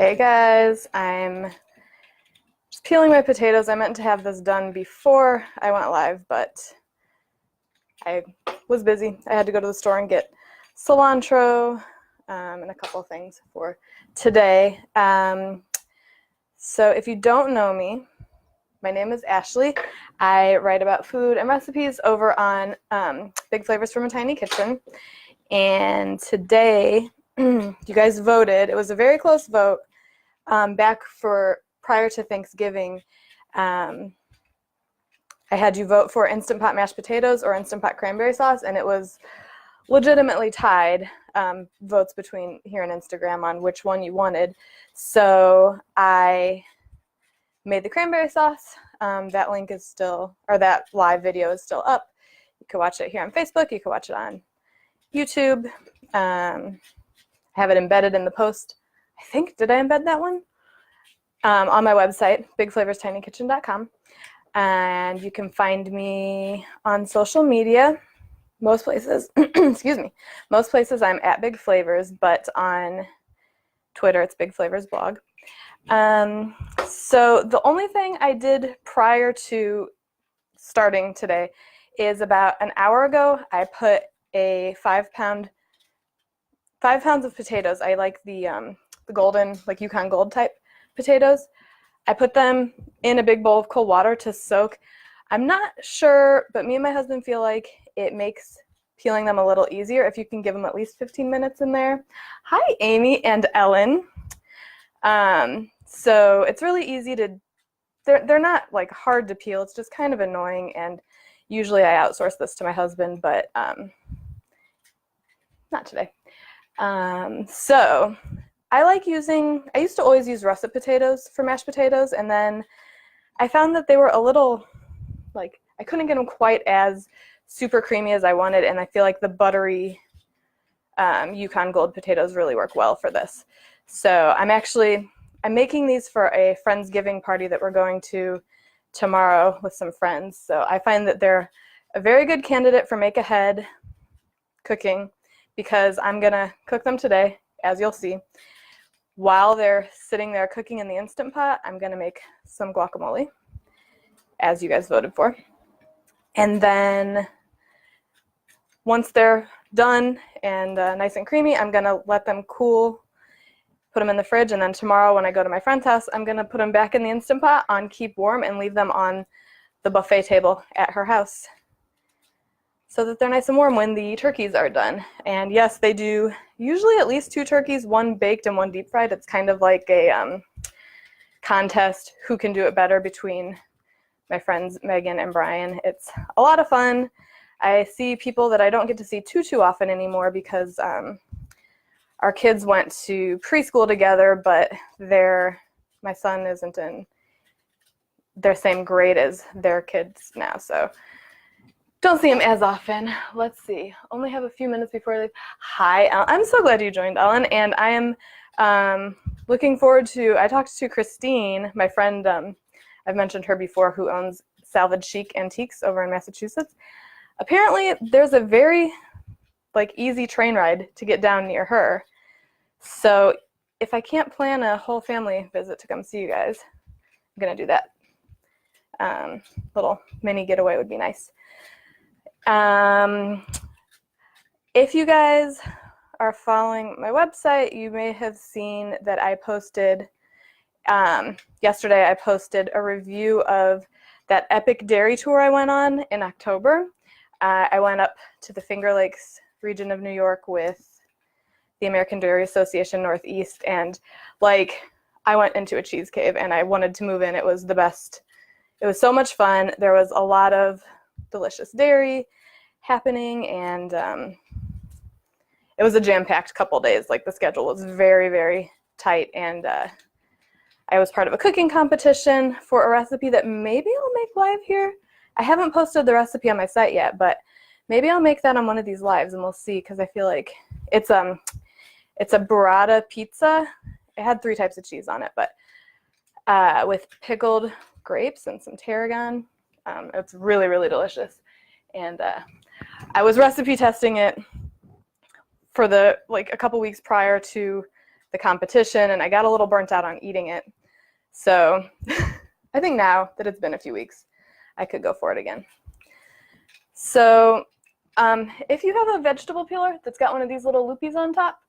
Hey guys, I'm just peeling my potatoes. I meant to have this done before I went live, but I was busy. I had to go to the store and get cilantro and a couple of things for today. So if you don't know me, my name is Ashley. I write about food and recipes over on Big Flavors from a Tiny Kitchen. And today, you guys voted. It was a very close vote. Back for prior to Thanksgiving, I had you vote for Instant Pot mashed potatoes or Instant Pot cranberry sauce, and it was legitimately tied votes between here and Instagram on which one you wanted. So I made the cranberry sauce. That link is still, or that live video is still up. You can watch it here on Facebook. You can watch it on YouTube. I have it embedded in the post. I think, did I embed that one? On my website, bigflavorstinyKitchen.com. And you can find me on social media. Most places, excuse me, most places I'm at Big Flavors, but on Twitter it's Big Flavors Blog. So the only thing I did prior to starting today is about an hour ago, I put a 5 pounds of potatoes. I like the golden, like Yukon Gold type potatoes. I put them in a big bowl of cold water to soak. I'm not sure, but me and my husband feel like it makes peeling them a little easier if you can give them at least 15 minutes in there. Hi, Amy and Ellen. So it's really easy to, they're not like hard to peel. It's just kind of annoying, and usually I outsource this to my husband, but not today. So I used to always use russet potatoes for mashed potatoes, and then I found that they were a little, like, I couldn't get them quite as super creamy as I wanted, and I feel like the buttery Yukon Gold potatoes really work well for this. So I'm making these for a Friendsgiving party that we're going to tomorrow with some friends. So I find that they're a very good candidate for make ahead cooking, because I'm gonna cook them today, as you'll see. While they're sitting there cooking in the Instant Pot, I'm gonna make some guacamole, as you guys voted for. And then once they're done and nice and creamy, I'm gonna let them cool, put them in the fridge, and then tomorrow when I go to my friend's house, I'm gonna put them back in the Instant Pot on keep warm and leave them on the buffet table at her house, so that they're nice and warm when the turkeys are done. And yes, they do usually at least 2 turkeys, 1 baked and 1 deep fried. It's kind of like a contest, who can do it better between my friends Megan and Brian. It's a lot of fun. I see people that I don't get to see too often anymore, because our kids went to preschool together, but my son isn't in their same grade as their kids now, so don't see him as often. Let's see. Only have a few minutes before I leave. Hi, Ellen. I'm so glad you joined, Ellen. And I am looking forward to, I talked to Christine, my friend, I've mentioned her before, who owns Salvage Chic Antiques over in Massachusetts. Apparently, there's a very easy train ride to get down near her. So if I can't plan a whole family visit to come see you guys, I'm going to do that. Little mini getaway would be nice. If you guys are following my website, you may have seen that I posted, yesterday I posted a review of that epic dairy tour I went on in October. I went up to the Finger Lakes region of New York with the American Dairy Association Northeast, and I went into a cheese cave and I wanted to move in. It was the best. It was so much fun. There was a lot of delicious dairy happening, and it was a jam-packed couple days. The schedule was very, very tight, and I was part of a cooking competition for a recipe that maybe I'll make live here. I haven't posted the recipe on my site yet, but maybe I'll make that on one of these lives, and we'll see, because I feel like it's a burrata pizza. It had 3 types of cheese on it, but with pickled grapes and some tarragon. It's really, really delicious. And I was recipe testing it for a couple weeks prior to the competition, and I got a little burnt out on eating it. So I think now that it's been a few weeks, I could go for it again. So if you have a vegetable peeler that's got one of these little loopies on top,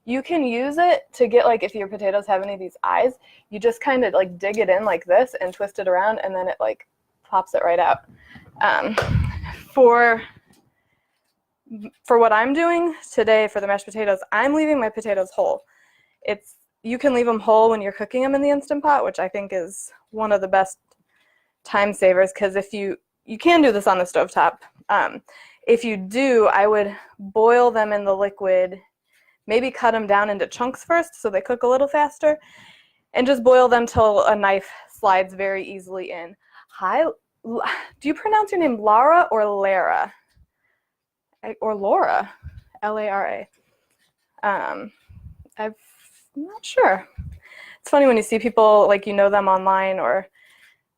you can use it to get, like, if your potatoes have any of these eyes, you just kind of like dig it in like this and twist it around, and then it like pops it right out. For what I'm doing today for the mashed potatoes, I'm leaving my potatoes whole. You can leave them whole when you're cooking them in the Instant Pot, which I think is one of the best time savers, because if you can do this on the stovetop. If you do, I would boil them in the liquid, maybe cut them down into chunks first so they cook a little faster, and just boil them till a knife slides very easily in. Do you pronounce your name Lara or Lara? Or Laura? Lara. I'm not sure. It's funny when you see people, like, you know them online or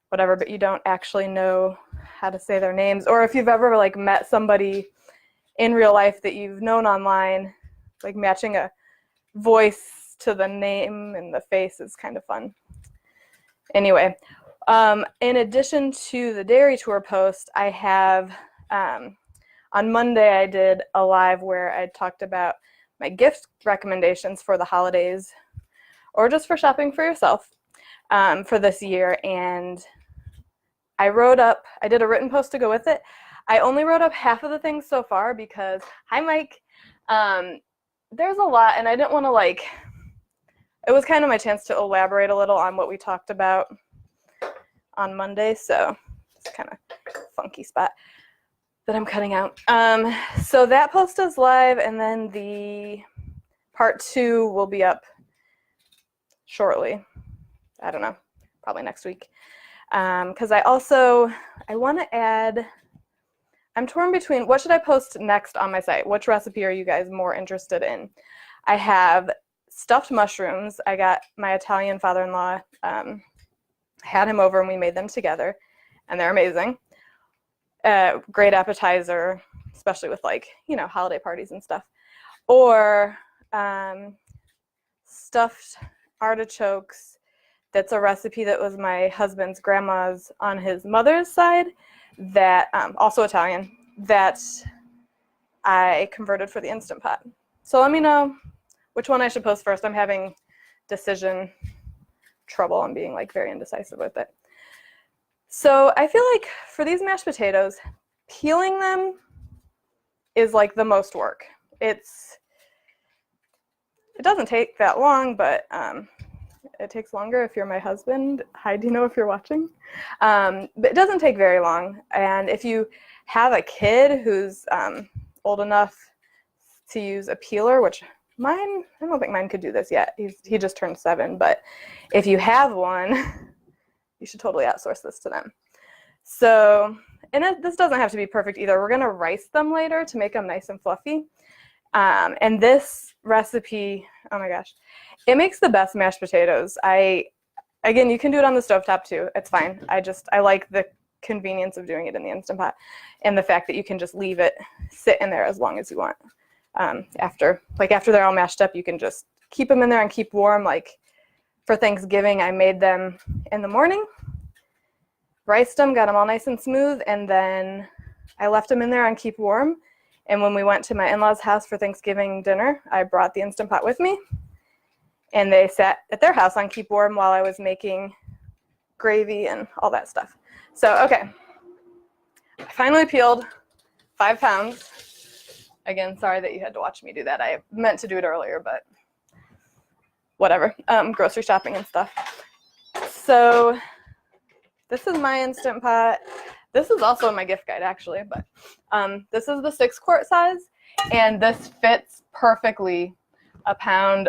whatever, but you don't actually know how to say their names. Or if you've ever, like, met somebody in real life that you've known online, like, matching a voice to the name and the face is kind of fun. Anyway, in addition to the dairy tour post, I have, on Monday I did a live where I talked about my gift recommendations for the holidays, or just for shopping for yourself for this year. And I did a written post to go with it. I only wrote up half of the things so far because, hi Mike, there's a lot, and I didn't want to, it was kind of my chance to elaborate a little on what we talked about on Monday, so it's kind of a funky spot that I'm cutting out. So that post is live, and then the part 2 will be up shortly. I don't know, probably next week. Because I want to add, I'm torn between what should I post next on my site? Which recipe are you guys more interested in? I have stuffed mushrooms. I got my Italian father-in-law, had him over and we made them together, and they're amazing. Great appetizer, especially with, like, holiday parties and stuff. Or stuffed artichokes. That's a recipe that was my husband's grandma's on his mother's side, that also Italian, that I converted for the Instant Pot. So let me know which one I should post first. I'm having decision trouble. I'm being, like, very indecisive with it. So I feel like for these mashed potatoes, peeling them is, like, the most work. It doesn't take that long, but it takes longer if you're my husband. Hi, Dino, if you're watching. But it doesn't take very long. And if you have a kid who's old enough to use a peeler, which I don't think mine could do this yet. He just turned 7. But if you have one, you should totally outsource this to them. So, and this doesn't have to be perfect either. We're going to rice them later to make them nice and fluffy. And this recipe, oh my gosh, it makes the best mashed potatoes. Again, you can do it on the stovetop too. It's fine. I like the convenience of doing it in the Instant Pot, and the fact that you can just leave it sit in there as long as you want. After they're all mashed up, you can just keep them in there and keep warm. Like for Thanksgiving, I made them in the morning, riced them, got them all nice and smooth, and then I left them in there and keep warm. And when we went to my in-laws' house for Thanksgiving dinner, I brought the Instant Pot with me, and they sat at their house on keep warm while I was making gravy and all that stuff. So, okay, I finally peeled 5 pounds. Again, sorry that you had to watch me do that. I meant to do it earlier, but whatever, grocery shopping and stuff. So this is my Instant Pot. This is also in my gift guide, actually, but this is the 6-quart size, and this fits perfectly 5 pounds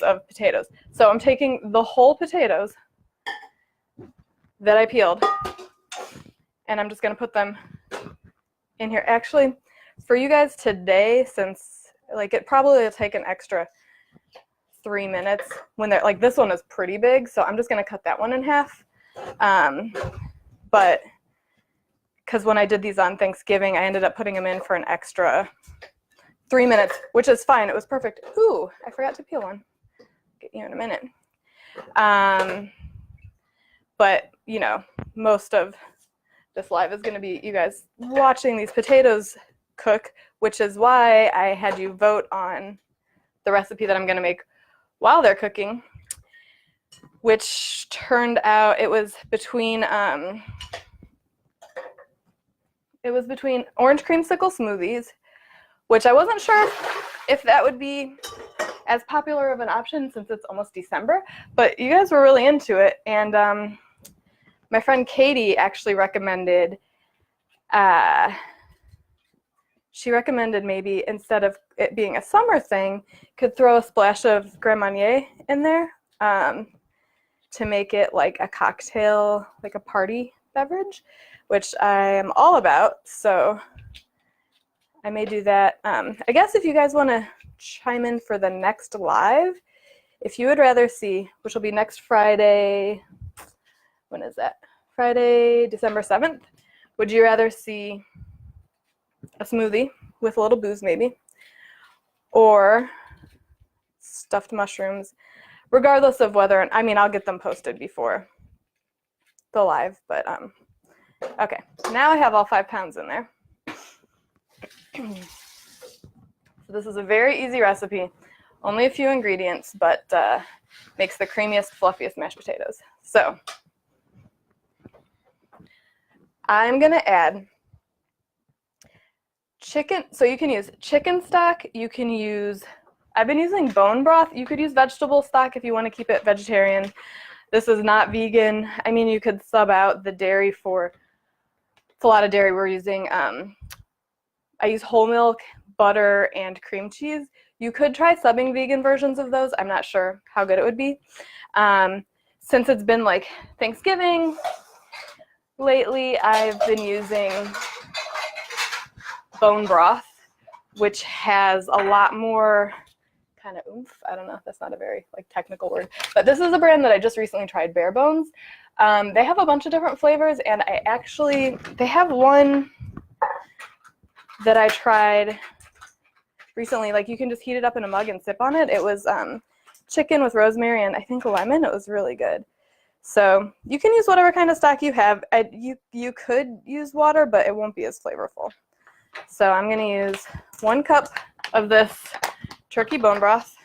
of potatoes. So I'm taking the whole potatoes that I peeled, and I'm just going to put them in here. Actually, for you guys today, since it probably will take an extra 3 minutes when they're this one is pretty big, so I'm just going to cut that one in half. But because when I did these on Thanksgiving, I ended up putting them in for an extra 3 minutes, which is fine. It was perfect. Ooh, I forgot to peel one. Get you in a minute. But, you know, most of this live is going to be you guys watching these potatoes cook, which is why I had you vote on the recipe that I'm going to make while they're cooking, which turned out it was between orange creamsicle smoothies, which I wasn't sure if that would be as popular of an option since it's almost December, but you guys were really into it. And my friend Katie actually recommended, maybe instead of it being a summer thing, could throw a splash of Grand Marnier in there to make it like a cocktail, like a party beverage, which I am all about. So I may do that. I guess if you guys want to chime in for the next live, if you would rather see, which will be next Friday, when is that? Friday, December 7th. Would you rather see a smoothie with a little booze maybe, or stuffed mushrooms, regardless of whether, I mean, I'll get them posted before the live, but okay, now I have all 5 pounds in there. So this is a very easy recipe, only a few ingredients, but makes the creamiest, fluffiest mashed potatoes. So I'm gonna add chicken, so you can use chicken stock, you can use, I've been using bone broth, you could use vegetable stock if you want to keep it vegetarian. This is not vegan. I mean, you could sub out the dairy for, it's a lot of dairy we're using. I use whole milk, butter, and cream cheese. You could try subbing vegan versions of those. I'm not sure how good it would be. Since it's been like Thanksgiving lately, I've been using bone broth, which has a lot more kind of oomph. I don't know, that's not a very like technical word, but this is a brand that I just recently tried, Bare Bones. They have a bunch of different flavors, and they have one that I tried recently, like you can just heat it up in a mug and sip on it. It was chicken with rosemary and I think lemon. It was really good. So you can use whatever kind of stock you have. You could use water, but it won't be as flavorful. So I'm going to use 1 cup of this turkey bone broth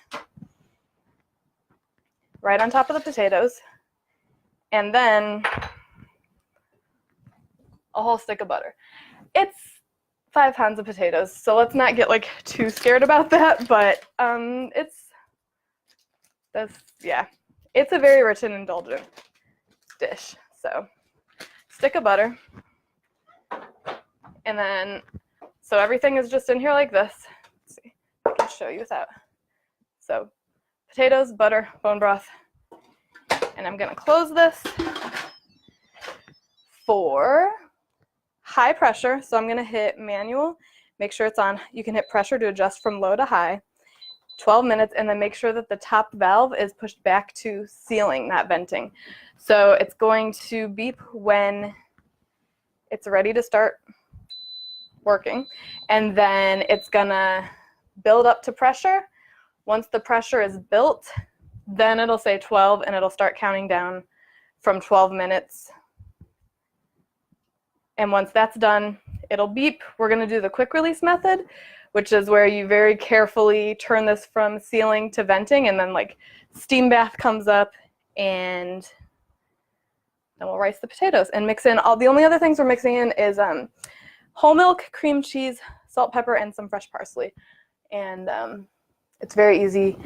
right on top of the potatoes, and then a whole stick of butter. It's 5 pounds of potatoes, so let's not get like too scared about that, but it's a very rich and indulgent dish. So stick of butter, and then so everything is just in here like this. Let's see, I can show you without. So potatoes, butter, bone broth, and I'm gonna close this for high pressure. So I'm gonna hit manual, make sure it's on. You can hit pressure to adjust from low to high, 12 minutes, and then make sure that the top valve is pushed back to sealing, not venting. So it's going to beep when it's ready to start working, and then it's gonna build up to pressure. Once the pressure is built, then it'll say 12 and it'll start counting down from 12 minutes. And once that's done, it'll beep. We're gonna do the quick release method, which is where you very carefully turn this from sealing to venting, and then like steam bath comes up, and then we'll rice the potatoes and mix in all. The only other things we're mixing in is whole milk, cream cheese, salt, pepper, and some fresh parsley. And it's very easy.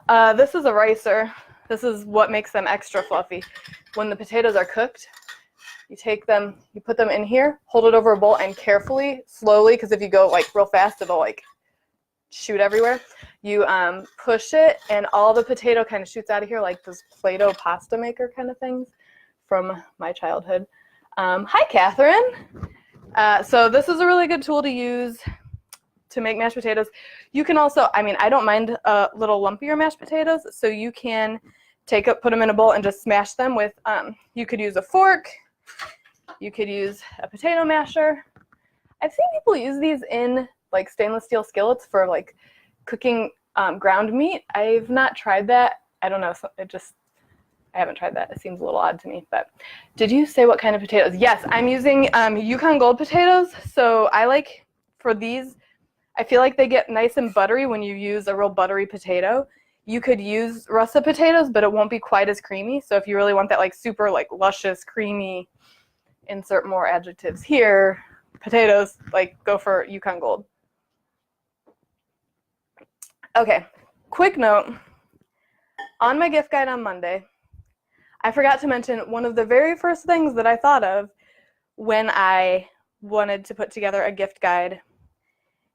This is a ricer. This is what makes them extra fluffy. When the potatoes are cooked, you take them, you put them in here, hold it over a bowl, and carefully, slowly, because if you go like real fast, it'll like shoot everywhere. You push it, and all the potato kind of shoots out of here like those Play-Doh pasta maker kind of things from my childhood. Hi, Catherine. So this is a really good tool to use to make mashed potatoes. You can also, I mean, I don't mind a little lumpier mashed potatoes, so you can put them in a bowl and just smash them with, you could use a fork, you could use a potato masher. I've seen people use these in like stainless steel skillets for like cooking ground meat. I've not tried that. I don't know. I haven't tried that. It seems a little odd to me. But did you say what kind of potatoes? Yes, I'm using Yukon Gold potatoes. So I like, for these, I feel like they get nice and buttery when you use a real buttery potato. You could use russet potatoes, but it won't be quite as creamy. So if you really want that like super like luscious, creamy, insert more adjectives here, potatoes, like go for Yukon Gold. Okay, quick note. On my gift guide on Monday, I forgot to mention one of the very first things that I thought of when I wanted to put together a gift guide,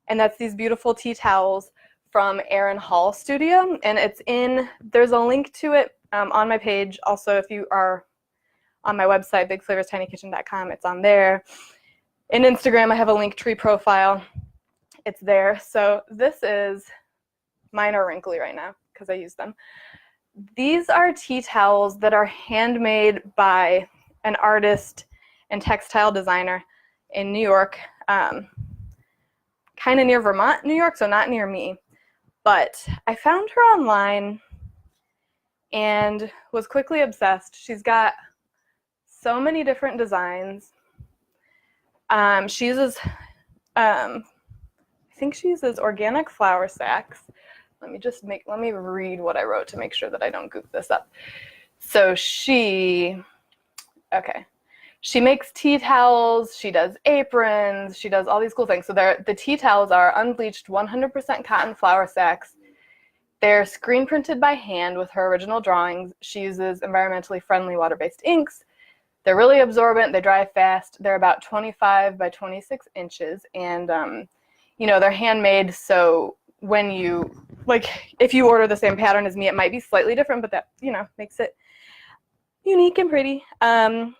and that's these beautiful tea towels from Erin Hall Studio, and there's a link to it on my page. Also, if you are on my website, bigflavorstinyKitchen.com, it's on there. In Instagram, I have a Linktree profile. It's there. So mine are wrinkly right now because I use them. These are tea towels that are handmade by an artist and textile designer in New York, kind of near Vermont, New York, so not near me. But I found her online and was quickly obsessed. She's got so many different designs. She uses, I think she uses organic flour sacks. Let me read what I wrote to make sure that I don't goof this up. So she makes tea towels, she does aprons, she does all these cool things. So the tea towels are unbleached 100% cotton flour sacks. They're screen printed by hand with her original drawings. She uses environmentally friendly water-based inks. They're really absorbent, they dry fast. They're about 25 by 26 inches, and they're handmade, so when if you order the same pattern as me, it might be slightly different, but that, makes it unique and pretty. So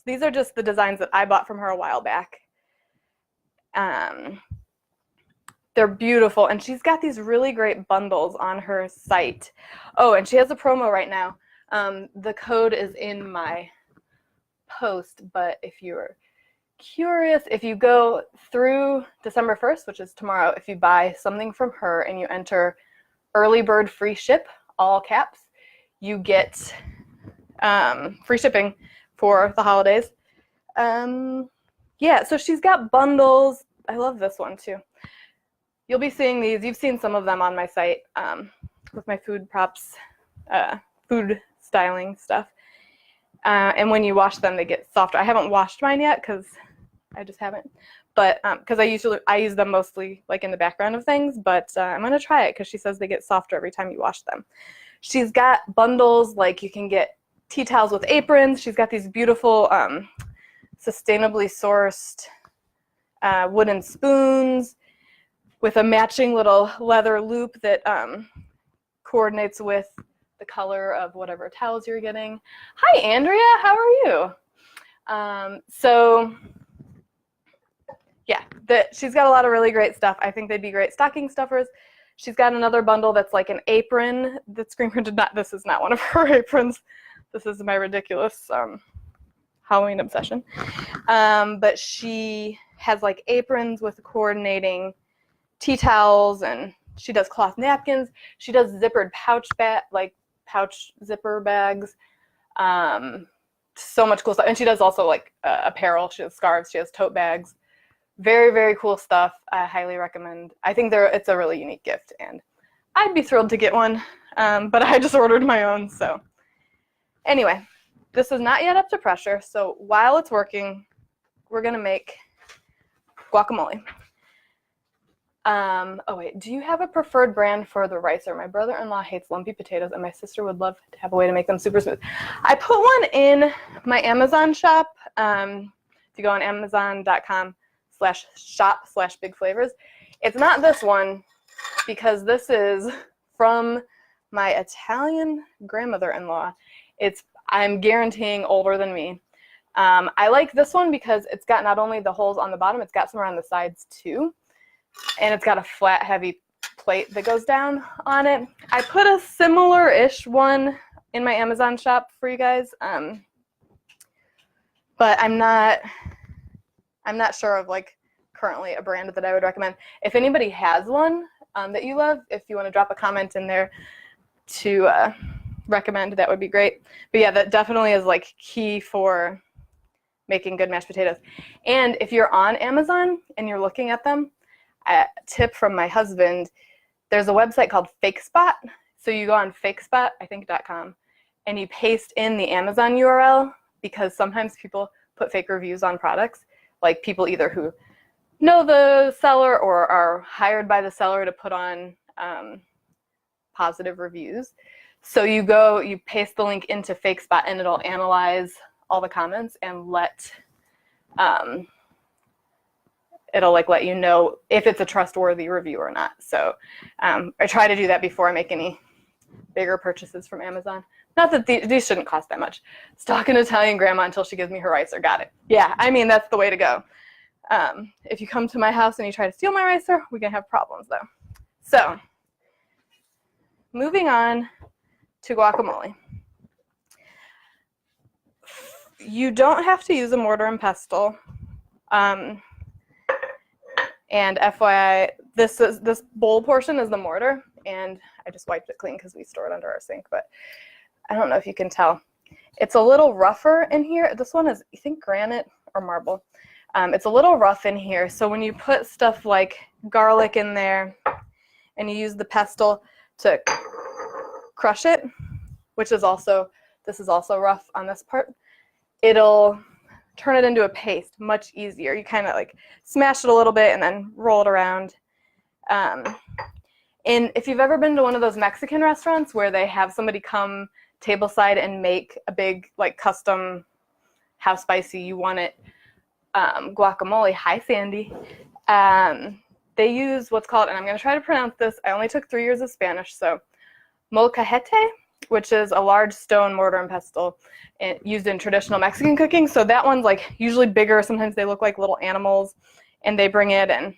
these are just the designs that I bought from her a while back. They're beautiful, and she's got these really great bundles on her site. Oh, and she has a promo right now. The code is in my post, but if you're curious, if you go through December 1st, which is tomorrow, if you buy something from her and you enter early bird free ship, all caps, you get free shipping for the holidays. So she's got bundles. I love this one too. You'll be seeing these. You've seen some of them on my site with my food props, food styling stuff. And when you wash them, they get softer. I haven't washed mine yet because I just haven't. But because I use them mostly like in the background of things. But I'm going to try it because she says they get softer every time you wash them. She's got bundles, like you can get tea towels with aprons. She's got these beautiful sustainably sourced wooden spoons with a matching little leather loop that coordinates with the color of whatever towels you're getting. Hi, Andrea. How are you? She's got a lot of really great stuff. I think they'd be great stocking stuffers. She's got another bundle that's like an apron that's screen printed. This is not one of her aprons. This is my ridiculous Halloween obsession. But she has like aprons with coordinating tea towels, and she does cloth napkins. She does zippered pouch zipper bags. So much cool stuff. And she does also like apparel. She has scarves. She has tote bags. Very, very cool stuff. I highly recommend. I think it's a really unique gift, and I'd be thrilled to get one. But I just ordered my own. So anyway, this is not yet up to pressure. So while it's working, we're going to make guacamole. Do you have a preferred brand for the ricer? My brother-in-law hates lumpy potatoes, and my sister would love to have a way to make them super smooth. I put one in my Amazon shop. If you go on amazon.com/shop/bigflavors, it's not this one because this is from my Italian grandmother-in-law. I'm guaranteeing older than me. I like this one because it's got not only the holes on the bottom, it's got some around the sides too. And it's got a flat, heavy plate that goes down on it. I put a similar-ish one in my Amazon shop for you guys, but I'm not sure of like currently a brand that I would recommend. If anybody has one that you love, if you want to drop a comment in there to recommend, that would be great. But yeah, that definitely is like key for making good mashed potatoes. And if you're on Amazon and you're looking at them, a tip from my husband, there's a website called FakeSpot. So you go on FakeSpot, I think .com, and you paste in the Amazon URL, because sometimes people put fake reviews on products, like people either who know the seller or are hired by the seller to put on positive reviews. So you paste the link into FakeSpot, and it'll analyze all the comments and it'll like let you know if it's a trustworthy review or not. So I try to do that before I make any bigger purchases from Amazon. Not that these shouldn't cost that much. Stalk an Italian grandma until she gives me her ricer. Got it. Yeah, I mean, that's the way to go. If you come to my house and you try to steal my ricer, we're going to have problems, though. So, moving on to guacamole. You don't have to use a mortar and pestle. And FYI, this bowl portion is the mortar, and I just wiped it clean because we store it under our sink, but I don't know if you can tell. It's a little rougher in here. This one is, I think, granite or marble. It's a little rough in here, so when you put stuff like garlic in there and you use the pestle to crush it, which is also, this is also rough on this part, it'll turn it into a paste much easier. You kind of like smash it a little bit and then roll it around. And if you've ever been to one of those Mexican restaurants where they have somebody come tableside and make a big like custom how spicy you want it guacamole, hi Sandy, they use what's called, and I'm going to try to pronounce this, I only took 3 years of Spanish, so molcajete, which is a large stone mortar and pestle used in traditional Mexican cooking. So that one's like usually bigger. Sometimes they look like little animals, and they bring it in.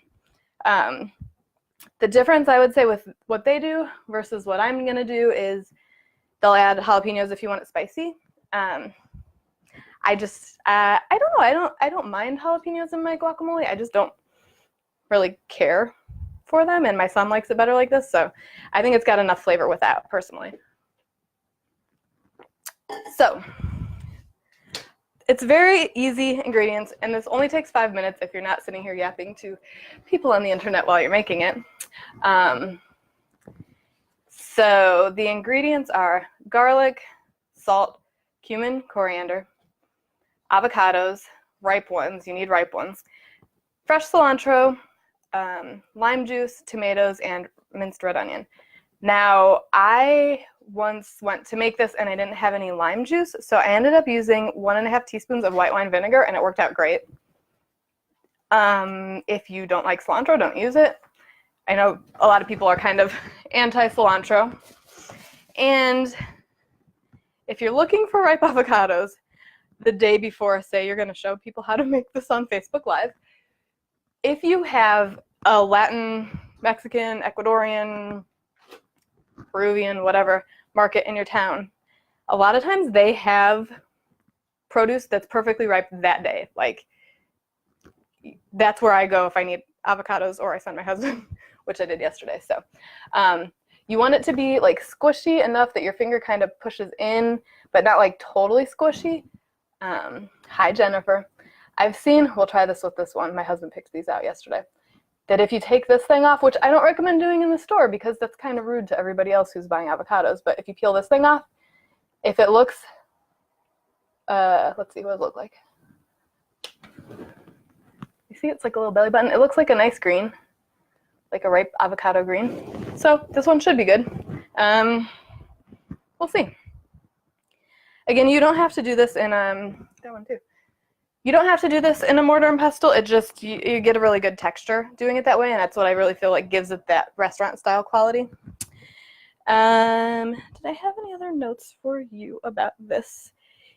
The difference I would say with what they do versus what I'm going to do is they'll add jalapenos if you want it spicy. I don't know. I don't mind jalapenos in my guacamole. I just don't really care for them, and my son likes it better like this. So I think it's got enough flavor without, personally. So it's very easy ingredients, and this only takes 5 minutes if you're not sitting here yapping to people on the internet while you're making it. So the ingredients are garlic, salt, cumin, coriander, avocados, ripe ones, you need ripe ones, fresh cilantro, lime juice, tomatoes, and minced red onion. Now, I once went to make this and I didn't have any lime juice, so I ended up using 1.5 teaspoons of white wine vinegar, and it worked out great. If you don't like cilantro, don't use it. I know a lot of people are kind of anti-cilantro. And if you're looking for ripe avocados the day before, say you're going to show people how to make this on Facebook Live, if you have a Latin, Mexican, Ecuadorian, Peruvian, whatever market in your town, a lot of times they have produce that's perfectly ripe that day. Like, that's where I go if I need avocados, or I send my husband, which I did yesterday. So you want it to be like squishy enough that your finger kind of pushes in, but not like totally squishy. Hi, Jennifer. I've seen, we'll try this with this one. My husband picked these out yesterday. That if you take this thing off, which I don't recommend doing in the store because that's kind of rude to everybody else who's buying avocados, but if you peel this thing off, if it looks, let's see what it looks like. You see it's like a little belly button. It looks like a nice green, like a ripe avocado green. So this one should be good. We'll see. Again, you don't have to do this in, that one too. You don't have to do this in a mortar and pestle. It just, you get a really good texture doing it that way, and that's what I really feel like gives it that restaurant style quality. Did I have any other notes for you about this?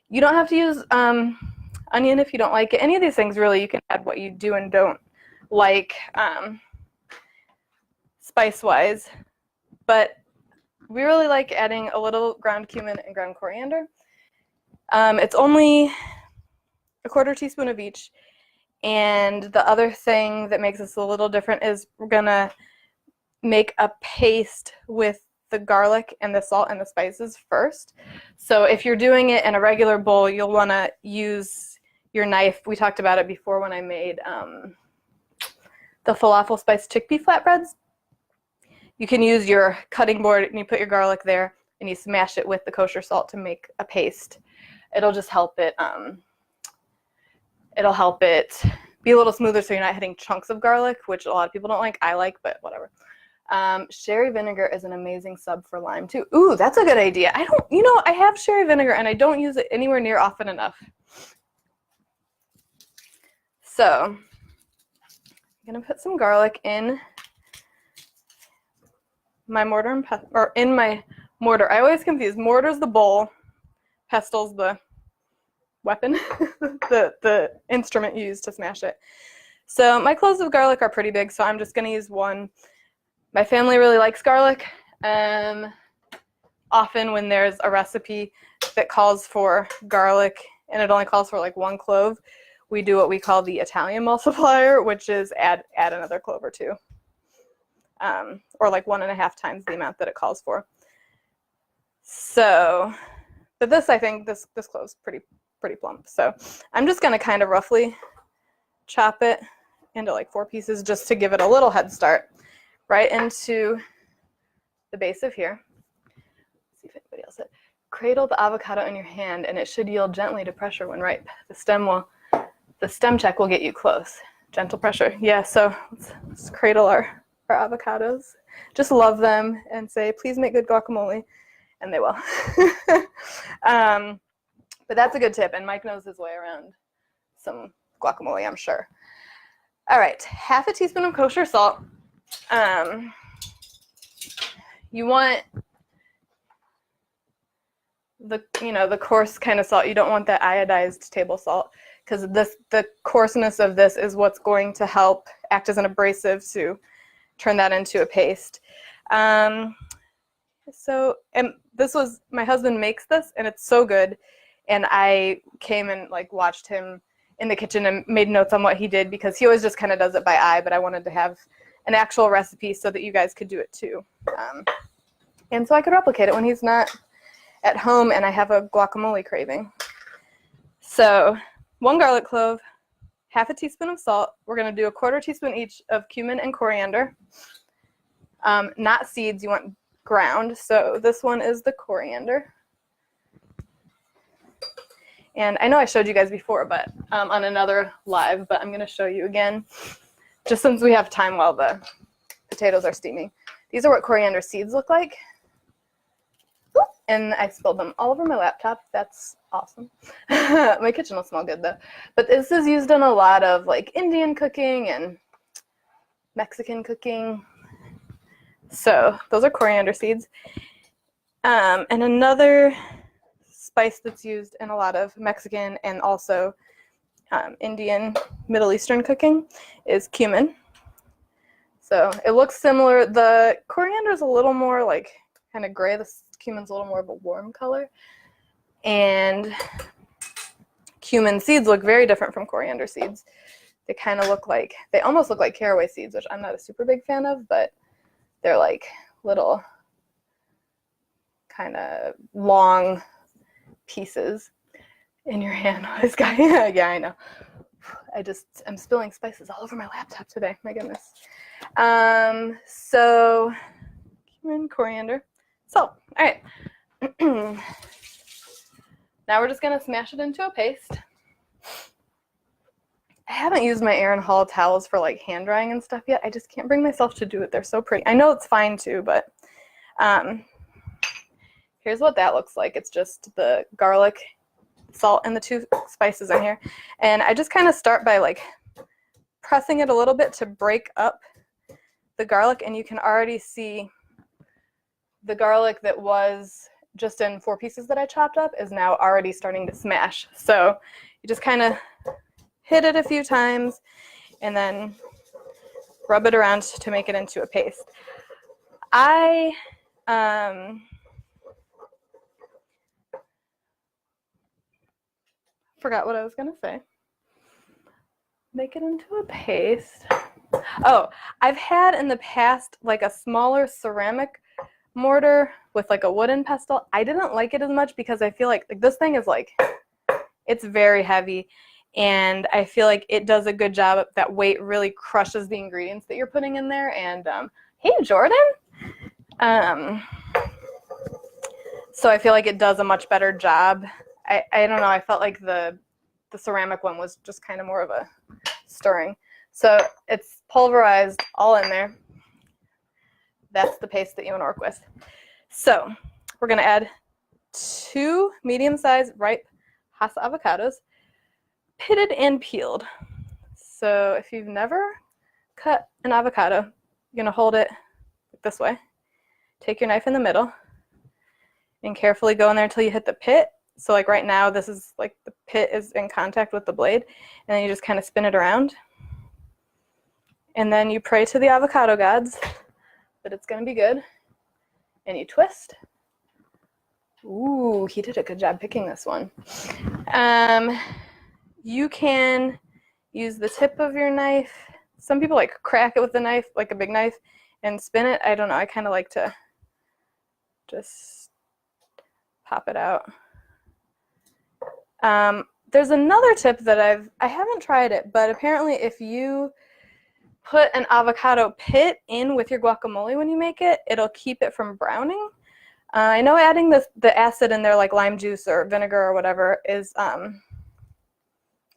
You don't have to use onion if you don't like it. Any of these things, really, you can add what you do and don't like spice-wise. But we really like adding a little ground cumin and ground coriander. It's only 1/4 teaspoon of each, And the other thing that makes this a little different is we're gonna make a paste with the garlic and the salt and the spices first. So if you're doing it in a regular bowl, you'll want to use your knife. We talked about it before when I made the falafel spice chickpea flatbreads. You can use your cutting board and you put your garlic there and you smash it with the kosher salt to make a paste. It'll just help it be a little smoother so you're not hitting chunks of garlic, which a lot of people don't like. I like, but whatever. Sherry vinegar is an amazing sub for lime too. Ooh, that's a good idea. I have sherry vinegar and I don't use it anywhere near often enough. So I'm gonna put some garlic in my mortar and in my mortar. I always confuse. Mortar's the bowl, pestil's the weapon, the instrument you use to smash it. So my cloves of garlic are pretty big, so I'm just gonna use one. My family really likes garlic. Often when there's a recipe that calls for garlic and it only calls for like one clove, we do what we call the Italian multiplier, which is add another clove or two, or like 1.5 times the amount that it calls for. So, but this, I think this clove's pretty plump. So I'm just gonna kind of roughly chop it into like 4 pieces just to give it a little head start. Right into the base of here. Let's see if anybody else said. Cradle the avocado in your hand and it should yield gently to pressure when ripe. The stem check will get you close. Gentle pressure. Yeah, so let's cradle our avocados. Just love them and say, please make good guacamole, and they will. But that's a good tip, and Mike knows his way around some guacamole, I'm sure. All right, 1/2 teaspoon of kosher salt. You want the coarse kind of salt. You don't want that iodized table salt, because the coarseness of this is what's going to help act as an abrasive to turn that into a paste. So, and this was, my husband makes this and it's so good, and I came and like watched him in the kitchen and made notes on what he did, because he always just kind of does it by eye, but I wanted to have an actual recipe so that you guys could do it too. And so I could replicate it when he's not at home and I have a guacamole craving. So 1 garlic clove, 1/2 teaspoon of salt. We're going to do 1/4 teaspoon each of cumin and coriander. Not seeds, you want ground. So this one is the coriander. And I know I showed you guys before, but on another live, but I'm going to show you again, just since we have time while the potatoes are steaming. These are what coriander seeds look like. And I spilled them all over my laptop. That's awesome. My kitchen will smell good though. But this is used in a lot of like Indian cooking and Mexican cooking. So those are coriander seeds. And another spice that's used in a lot of Mexican and also Indian, Middle Eastern cooking is cumin. So it looks similar. The coriander is a little more like kind of gray. The cumin's a little more of a warm color. And cumin seeds look very different from coriander seeds. They kind of look like, they almost look like caraway seeds, which I'm not a super big fan of, but they're like little kind of long pieces in your hand. This guy, yeah, I know. I'm spilling spices all over my laptop today. My goodness. So cumin, coriander, salt. All right. Now we're just gonna smash it into a paste. I haven't used my Air and Hall towels for like hand drying and stuff yet. I just can't bring myself to do it. They're so pretty. I know it's fine too, but here's what that looks like. It's just the garlic, salt, and the 2 spices in here. And I just kind of start by like pressing it a little bit to break up the garlic, and you can already see the garlic that was just in 4 pieces that I chopped up is now already starting to smash. So you just kind of hit it a few times and then rub it around to make it into a paste. I forgot what I was going to say. make it into a paste. Oh, I've had in the past like a smaller ceramic mortar with like a wooden pestle. I didn't like it as much because I feel like this thing is like, it's very heavy, and I feel like it does a good job. That weight really crushes the ingredients that you're putting in there. And hey, Jordan. So I feel like it does a much better job. I don't know. I felt like the ceramic one was just kind of more of a stirring. So it's pulverized all in there. That's the paste that you want to work with. So we're going to add 2 medium-sized ripe Hass avocados, pitted and peeled. So if you've never cut an avocado, you're going to hold it this way. Take your knife in the middle and carefully go in there until you hit the pit. So like right now, this is like the pit is in contact with the blade, and then you just kind of spin it around. And then you pray to the avocado gods that it's going to be good. And you twist. Ooh, he did a good job picking this one. You can use the tip of your knife. Some people like crack it with a knife, like a big knife, and spin it. I don't know. I kind of like to just pop it out. There's another tip that I haven't tried it, but apparently if you put an avocado pit in with your guacamole when you make it, it'll keep it from browning. I know adding the acid in there, like lime juice or vinegar or whatever, is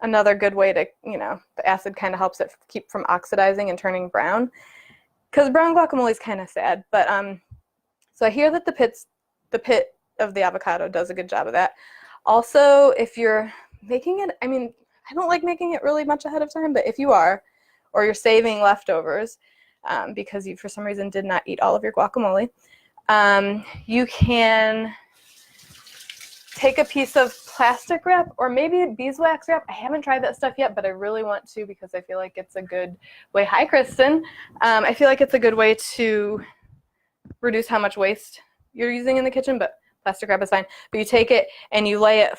another good way to, the acid kind of helps it keep from oxidizing and turning brown. Because brown guacamole is kind of sad. But so I hear that the pit of the avocado does a good job of that. Also, if you're making it, I don't like making it really much ahead of time, but if you are, or you're saving leftovers because you for some reason did not eat all of your guacamole, you can take a piece of plastic wrap or maybe beeswax wrap. I haven't tried that stuff yet, but I really want to because I feel like it's a good way. Hi, Kristen. I feel like it's a good way to reduce how much waste you're using in the kitchen, but plastic wrap is fine. But you take it and you lay it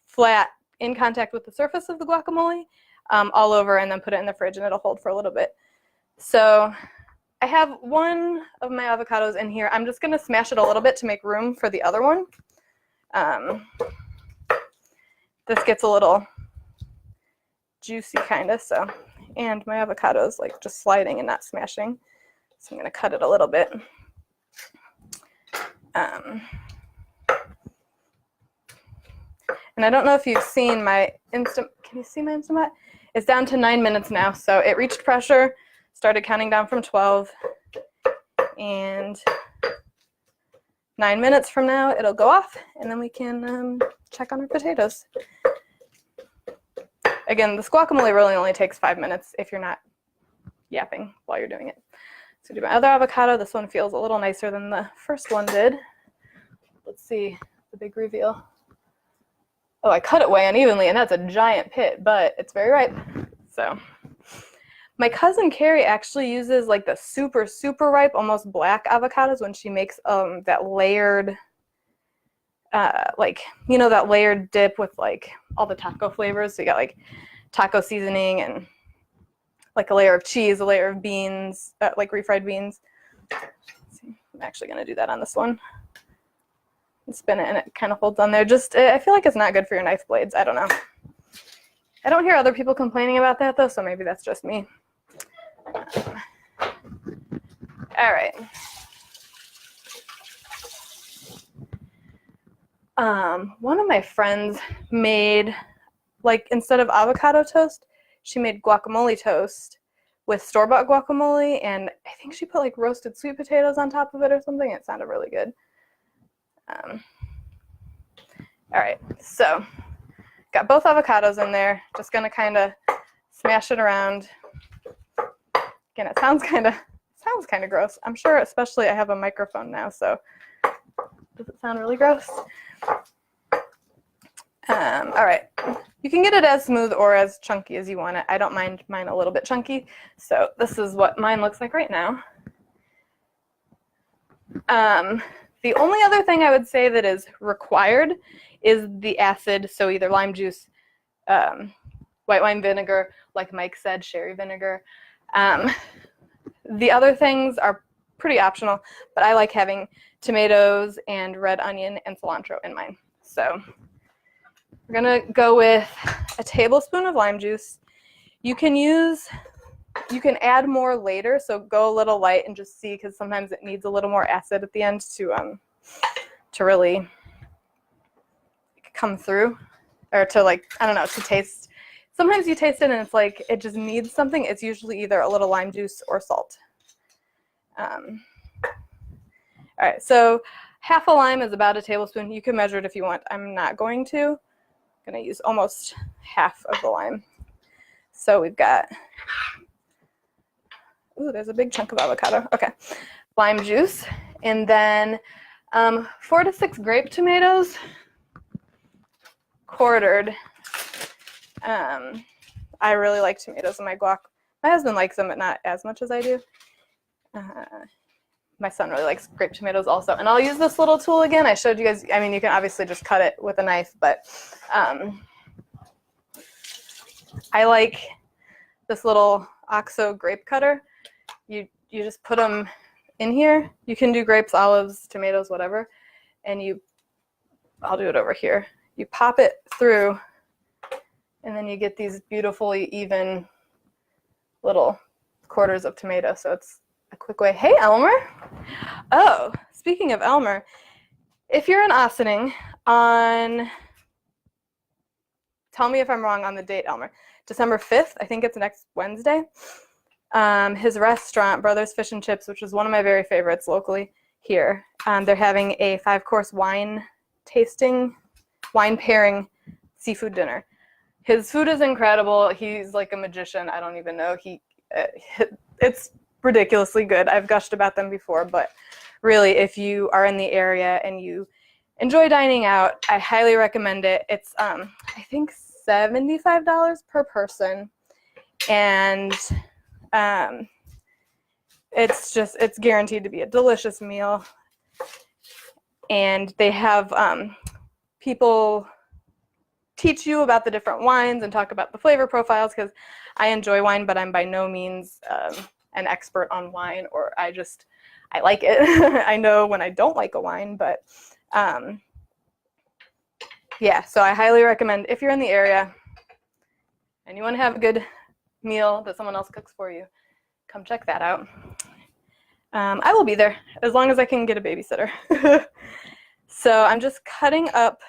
flat in contact with the surface of the guacamole all over, and then put it in the fridge, and it'll hold for a little bit. So I have one of my avocados in here. I'm just going to smash it a little bit to make room for the other one. This gets a little juicy kind of, so, and my avocado is like just sliding and not smashing. So I'm going to cut it a little bit. And I don't know if you've seen my Instant, can you see my Instant Pot? It's down to 9 minutes now, so it reached pressure, started counting down from 12, and 9 minutes from now it'll go off, and then we can check on our potatoes. Again, this guacamole really only takes 5 minutes if you're not yapping while you're doing it. So do my other avocado. This one feels a little nicer than the first one did. Let's see the big reveal. Oh, I cut it way unevenly, and that's a giant pit, but it's very ripe. So my cousin Carrie actually uses like the super, super ripe, almost black avocados when she makes that layered, that layered dip with like all the taco flavors. So you got like taco seasoning and like a layer of cheese, a layer of beans, like refried beans. Let's see. I'm actually going to do that on this one. Spin it and it kind of holds on there. I feel like it's not good for your knife blades. I don't know. I don't hear other people complaining about that though, so maybe that's just me. All right. One of my friends made, like, instead of avocado toast, she made guacamole toast with store-bought guacamole, and I think she put like roasted sweet potatoes on top of it or something. It sounded really good. All right, so got both avocados in there. Just gonna kind of smash it around. Again, it sounds kind of gross. I'm sure, especially I have a microphone now, so does it sound really gross? All right, you can get it as smooth or as chunky as you want it. I don't mind mine a little bit chunky, so this is what mine looks like right now. The only other thing I would say that is required is the acid, so either lime juice, white wine vinegar, like Mike said, sherry vinegar. The other things are pretty optional, but I like having tomatoes and red onion and cilantro in mine. So we're gonna go with a tablespoon of lime juice. You can add more later, so go a little light and just see, because sometimes it needs a little more acid at the end to really come through, or to, like, I don't know, to taste. Sometimes you taste it and it's like it just needs something. It's usually either a little lime juice or salt. All right, so half a lime is about a tablespoon. You can measure it if you want. I'm not going to. I'm going to use almost half of the lime. So we've got, ooh, there's a big chunk of avocado. Okay, lime juice, and then 4 to 6 grape tomatoes, quartered. I really like tomatoes in my guac. My husband likes them, but not as much as I do. My son really likes grape tomatoes also. And I'll use this little tool again. I showed you guys, I mean, you can obviously just cut it with a knife, but I like this little OXO grape cutter. You just put them in here. You can do grapes, olives, tomatoes, whatever. And I'll do it over here. You pop it through, and then you get these beautifully even little quarters of tomato. So it's a quick way. Hey, Elmer. Oh, speaking of Elmer, if you're in Ossining tell me if I'm wrong on the date, Elmer, December 5th, I think it's next Wednesday, his restaurant, Brothers Fish and Chips, which is one of my very favorites locally here, they're having a 5-course wine pairing seafood dinner. His food is incredible. He's like a magician. I don't even know. It's ridiculously good. I've gushed about them before, but really, if you are in the area and you enjoy dining out, I highly recommend it. It's I think $75 per person, and it's guaranteed to be a delicious meal. And they have people teach you about the different wines and talk about the flavor profiles, because I enjoy wine, but I'm by no means an expert on wine, or I like it. I know when I don't like a wine, but yeah, so I highly recommend, if you're in the area and you want to have a good meal that someone else cooks for you, come check that out. I will be there as long as I can get a babysitter. So I'm just cutting up,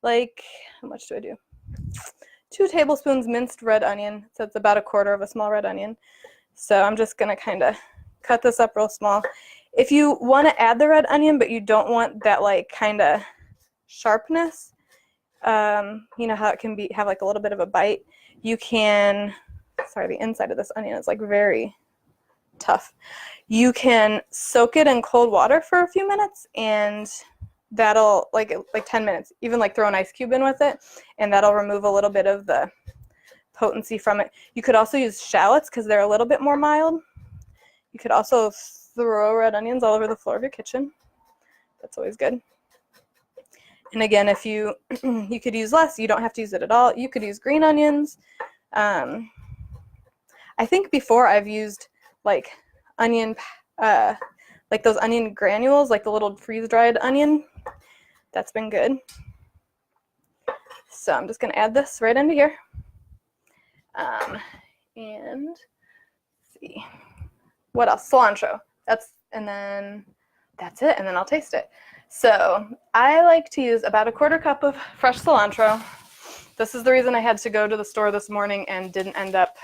like, how much do I do? 2 tablespoons minced red onion. So it's about 1/4 of a small red onion. So I'm just going to kind of cut this up real small. If you want to add the red onion, but you don't want that, like, kind of sharpness, you know how it can have like a little bit of a bite, you can, sorry, the inside of this onion is like very tough. You can soak it in cold water for a few minutes, and that'll, like 10 minutes, even like throw an ice cube in with it, and that'll remove a little bit of the potency from it. You could also use shallots because they're a little bit more mild. You could also throw red onions all over the floor of your kitchen. That's always good. And again, if you could use less, you don't have to use it at all. You could use green onions. I think before I've used like onion, like those onion granules, like the little freeze-dried onion. That's been good. So I'm just going to add this right into here. And let's see. What else? Cilantro. And then that's it. And then I'll taste it. So I like to use about 1/4 cup of fresh cilantro. This is the reason I had to go to the store this morning and didn't end up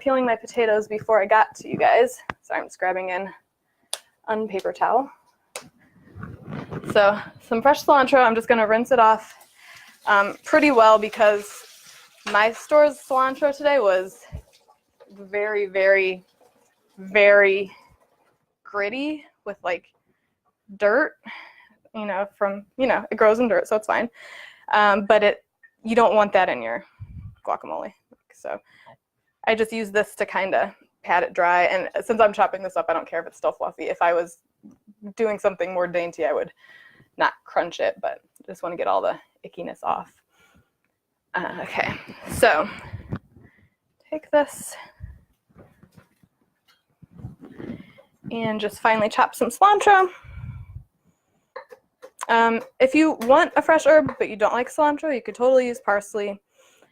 peeling my potatoes before I got to you guys. Sorry, I'm just grabbing an unpaper towel. So some fresh cilantro. I'm just going to rinse it off pretty well, because my store's cilantro today was very, very, very gritty with like dirt, it grows in dirt, so it's fine. But you don't want that in your guacamole. So I just use this to kind of pat it dry. And since I'm chopping this up, I don't care if it's still fluffy. If I was doing something more dainty, I would not crunch it, but just want to get all the ickiness off. Okay, so take this and just finely chop some cilantro. If you want a fresh herb but you don't like cilantro, you could totally use parsley.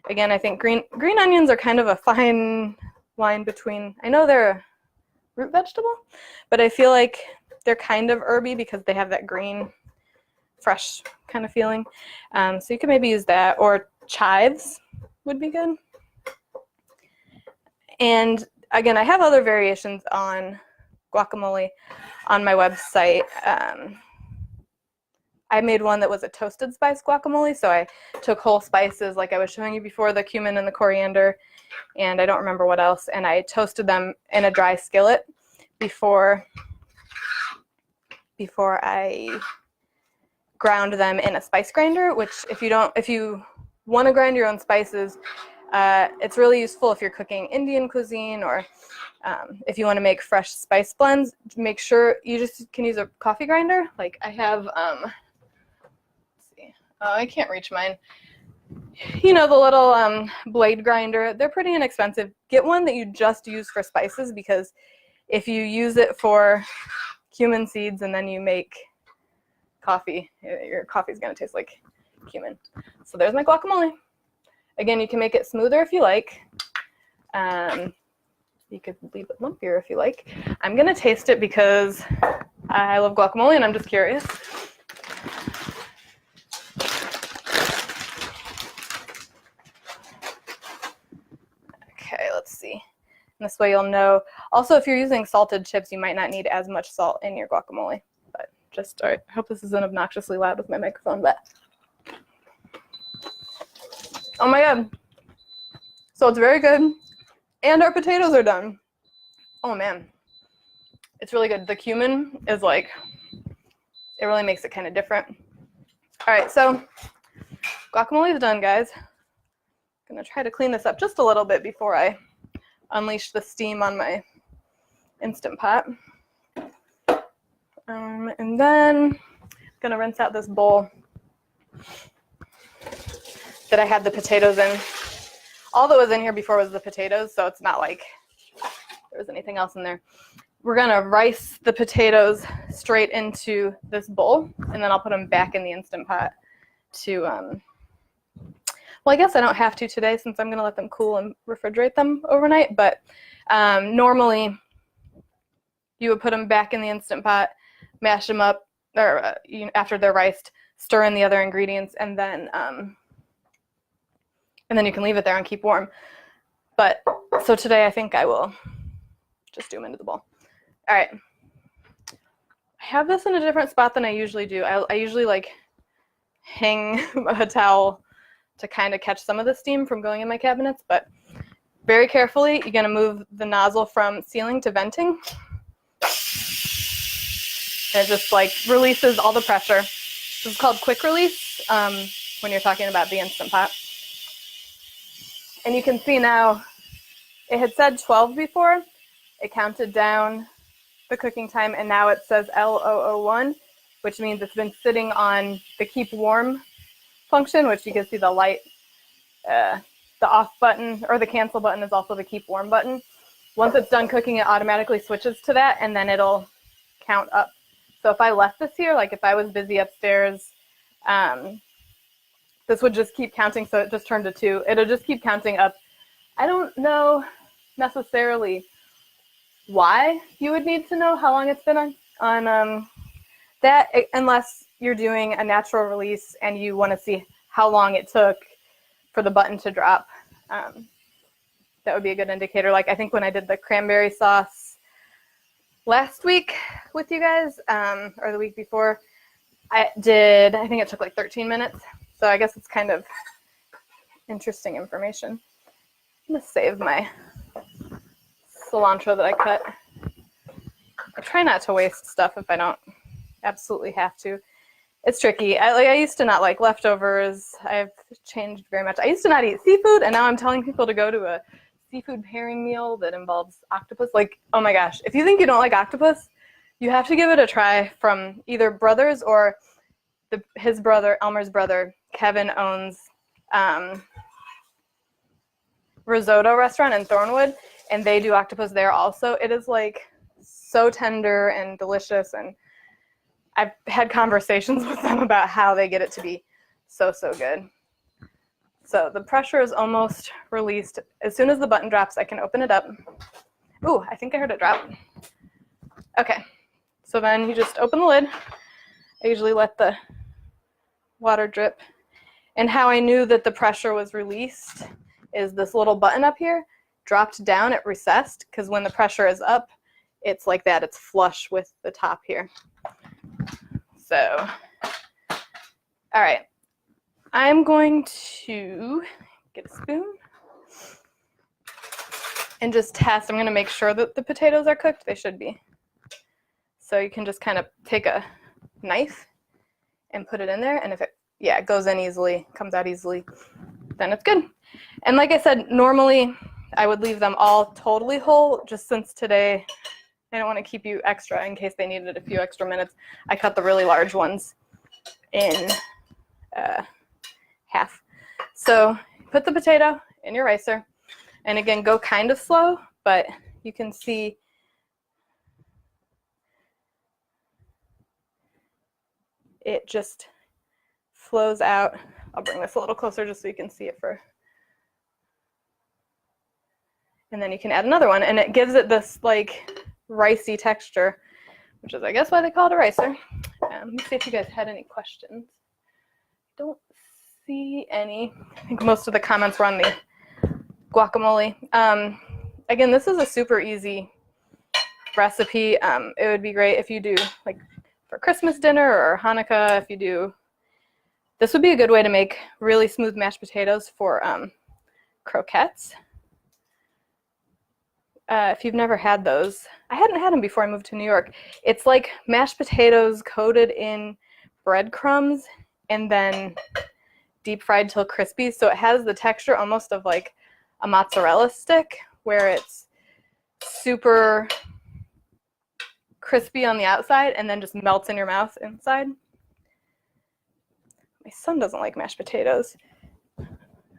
Again, I think green onions are kind of a fine line between, I know they're a root vegetable, but I feel like they're kind of herby because they have that green, fresh kind of feeling. So you could maybe use that, or chives would be good. And again, I have other variations on guacamole on my website. I made one that was a toasted spice guacamole, so I took whole spices like I was showing you before, the cumin and the coriander, and I don't remember what else, and I toasted them in a dry skillet before I ground them in a spice grinder, which if you want to grind your own spices, it's really useful if you're cooking Indian cuisine, or if you want to make fresh spice blends. Make sure you just can use a coffee grinder. Like I have, let's see, oh, I can't reach mine. You know, the little blade grinder, they're pretty inexpensive. Get one that you just use for spices, because if you use it for cumin seeds and then you make coffee, your coffee's going to taste like cumin. So there's my guacamole. Again, you can make it smoother if you like. You could leave it lumpier if you like. I'm going to taste it because I love guacamole and I'm just curious. Okay, let's see. And this way you'll know. Also, if you're using salted chips, you might not need as much salt in your guacamole. But just, all right, I hope this isn't obnoxiously loud with my microphone, but. Oh my god. So it's very good. And our potatoes are done. Oh man. It's really good. The cumin is like, it really makes it kind of different. All right, so guacamole is done, guys. I'm gonna try to clean this up just a little bit before I unleash the steam on my Instant Pot. And then I'm gonna rinse out this bowl that I had the potatoes in. All that was in here before was the potatoes, so it's not like there was anything else in there. We're gonna rice the potatoes straight into this bowl, and then I'll put them back in the Instant Pot to, well, I guess I don't have to today since I'm gonna let them cool and refrigerate them overnight, but normally you would put them back in the Instant Pot, mash them up, or after they're riced, stir in the other ingredients, and then you can leave it there and keep warm. But, so today I think I will just do them into the bowl. All right. I have this in a different spot than I usually do. I usually like hang a towel to kind of catch some of the steam from going in my cabinets, but very carefully, you're gonna move the nozzle from sealing to venting. And it just like releases all the pressure. This is called quick release when you're talking about the Instant Pot. And you can see now, it had said 12 before. It counted down the cooking time, and now it says L001, which means it's been sitting on the keep warm function, which you can see the light, the off button, or the cancel button is also the keep warm button. Once it's done cooking, it automatically switches to that, and then it'll count up. So if I left this here, like if I was busy upstairs, this would just keep counting, so it just turned to 2. It'll just keep counting up. I don't know necessarily why you would need to know how long it's been on that, unless you're doing a natural release and you want to see how long it took for the button to drop. That would be a good indicator. Like I think when I did the cranberry sauce last week with you guys, or the week before, I think it took like 13 minutes. So I guess it's kind of interesting information. I'm gonna save my cilantro that I cut. I try not to waste stuff if I don't absolutely have to. It's tricky. I used to not like leftovers. I've changed very much. I used to not eat seafood, and now I'm telling people to go to a seafood pairing meal that involves octopus. Like, oh my gosh, if you think you don't like octopus, you have to give it a try from either Brothers or his brother, Elmer's brother, Kevin, owns risotto restaurant in Thornwood, and they do octopus there also. It is like so tender and delicious, and I've had conversations with them about how they get it to be so good. So the pressure is almost released. As soon as the button drops, I can open it up. Ooh, I think I heard it drop. Okay, so then you just open the lid. I usually let the water drip. And how I knew that the pressure was released is this little button up here dropped down, it recessed, because when the pressure is up, it's like that, it's flush with the top here. So, all right, I'm going to get a spoon and just test. I'm going to make sure that the potatoes are cooked. They should be. So you can just kind of take a knife and put it in there, and if it goes in easily, comes out easily, then it's good. And like I said, normally I would leave them all totally whole, just since today I don't want to keep you extra in case they needed a few extra minutes. I cut the really large ones in half. So put the potato in your ricer, and again, go kind of slow, but you can see it just flows out. I'll bring this a little closer just so you can see it and then you can add another one, and it gives it this like ricey texture, which is I guess why they call it a ricer. Let me see if you guys had any questions. Don't see any. I think most of the comments were on the guacamole. Again, this is a super easy recipe. It would be great if you do like for Christmas dinner or Hanukkah. If you do, this would be a good way to make really smooth mashed potatoes for croquettes. If you've never had those, I hadn't had them before I moved to New York. It's like mashed potatoes coated in breadcrumbs and then deep fried till crispy. So it has the texture almost of like a mozzarella stick, where it's super crispy on the outside and then just melts in your mouth inside. My son doesn't like mashed potatoes.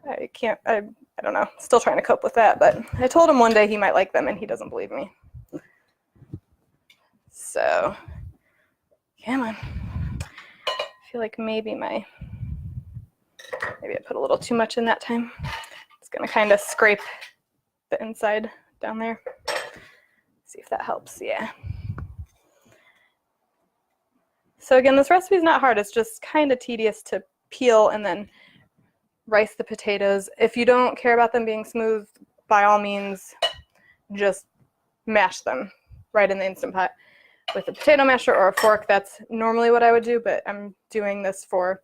I don't know, still trying to cope with that, but I told him one day he might like them and he doesn't believe me. So, come on. I feel like maybe I put a little too much in that time. It's gonna kind of scrape the inside down there. See if that helps, yeah. So again, this recipe is not hard, it's just kind of tedious to peel and then rice the potatoes. If you don't care about them being smooth, by all means, just mash them right in the Instant Pot with a potato masher or a fork. That's normally what I would do, but I'm doing this for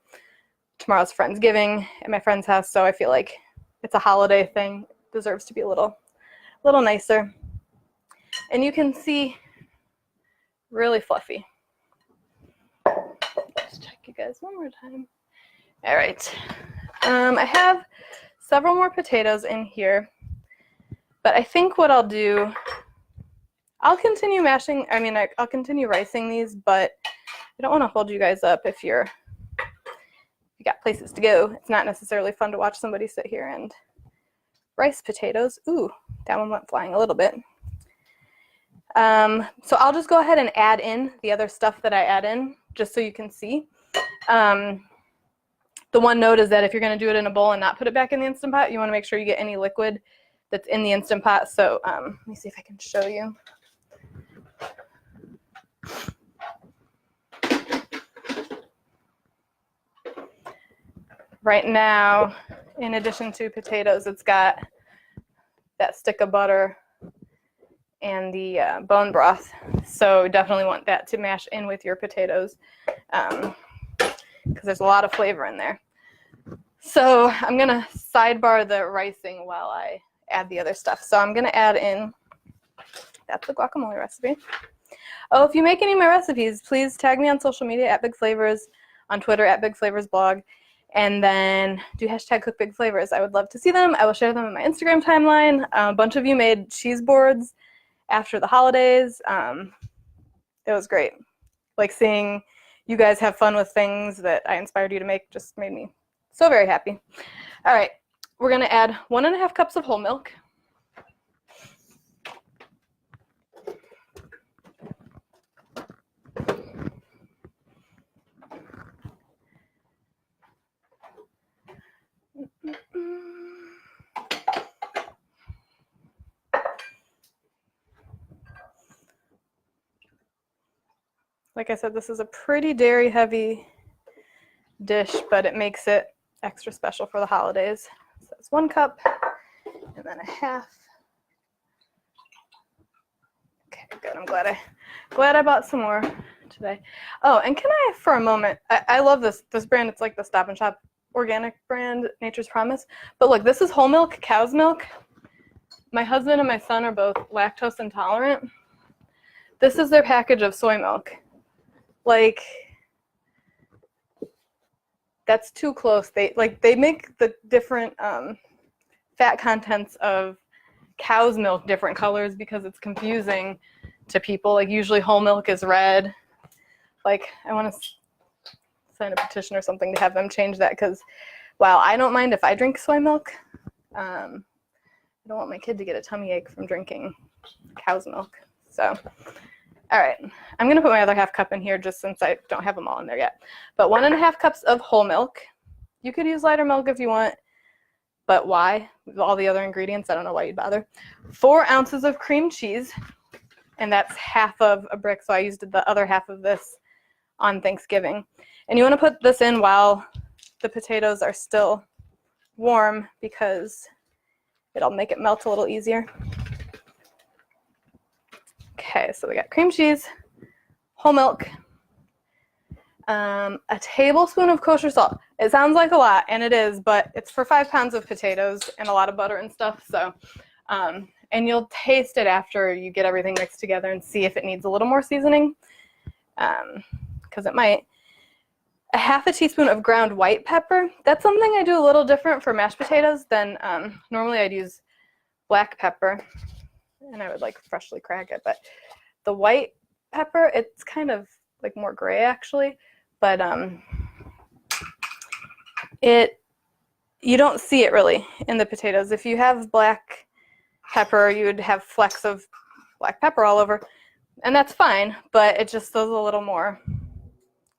tomorrow's Friendsgiving at my friend's house, so I feel like it's a holiday thing. It deserves to be a little nicer. And you can see, really fluffy. Let's check you guys one more time. All right. I have several more potatoes in here, but I think what I'll do, I'll continue I'll continue ricing these, but I don't want to hold you guys up if you got places to go. It's not necessarily fun to watch somebody sit here and rice potatoes. Ooh, that one went flying a little bit. So I'll just go ahead and add in the other stuff that I add in, just so you can see. The one note is that if you're going to do it in a bowl and not put it back in the Instant Pot, you want to make sure you get any liquid that's in the Instant Pot. So let me see if I can show you. Right now, in addition to potatoes, it's got that stick of butter and the bone broth. So definitely want that to mash in with your potatoes, because there's a lot of flavor in there. So I'm going to sidebar the ricing while I add the other stuff. So I'm going to add in, that's the guacamole recipe. Oh, if you make any of my recipes, please tag me on social media at Big Flavors, on Twitter at Big Flavors Blog, and then do hashtag Cook Big Flavors. I would love to see them. I will share them in my Instagram timeline. A bunch of you made cheese boards after the holidays. It was great. Like seeing you guys have fun with things that I inspired you to make just made me so very happy. All right, we're gonna add 1.5 cups of whole milk. Like I said, this is a pretty dairy heavy dish, but it makes it extra special for the holidays. So it's 1 cup and then a half. Okay, good. I'm glad I bought some more today. Oh, and can I, for a moment, I love this brand. It's like the Stop and Shop organic brand, Nature's Promise. But look, this is whole milk, cow's milk. My husband and my son are both lactose intolerant. This is their package of soy milk. Like, that's too close. They make the different fat contents of cow's milk different colors because it's confusing to people. Like, usually whole milk is red. Like, I want to sign a petition or something to have them change that, because while I don't mind if I drink soy milk, I don't want my kid to get a tummy ache from drinking cow's milk. So, all right, I'm going to put my other half cup in here just since I don't have them all in there yet. But 1.5 cups of whole milk. You could use lighter milk if you want, but why? With all the other ingredients, I don't know why you'd bother. 4 ounces of cream cheese, and that's half of a brick, so I used the other half of this on Thanksgiving. And you want to put this in while the potatoes are still warm because it'll make it melt a little easier. Okay, so we got cream cheese, whole milk, a tablespoon of kosher salt. It sounds like a lot, and it is, but it's for 5 pounds of potatoes and a lot of butter and stuff. So, and you'll taste it after you get everything mixed together and see if it needs a little more seasoning, because it might. A half a teaspoon of ground white pepper. That's something I do a little different for mashed potatoes than normally I'd use black pepper, and I would like freshly crack it. But the white pepper, it's kind of like more gray actually, but you don't see it really in the potatoes. If you have black pepper, you would have flecks of black pepper all over, and that's fine, but it just feels a little more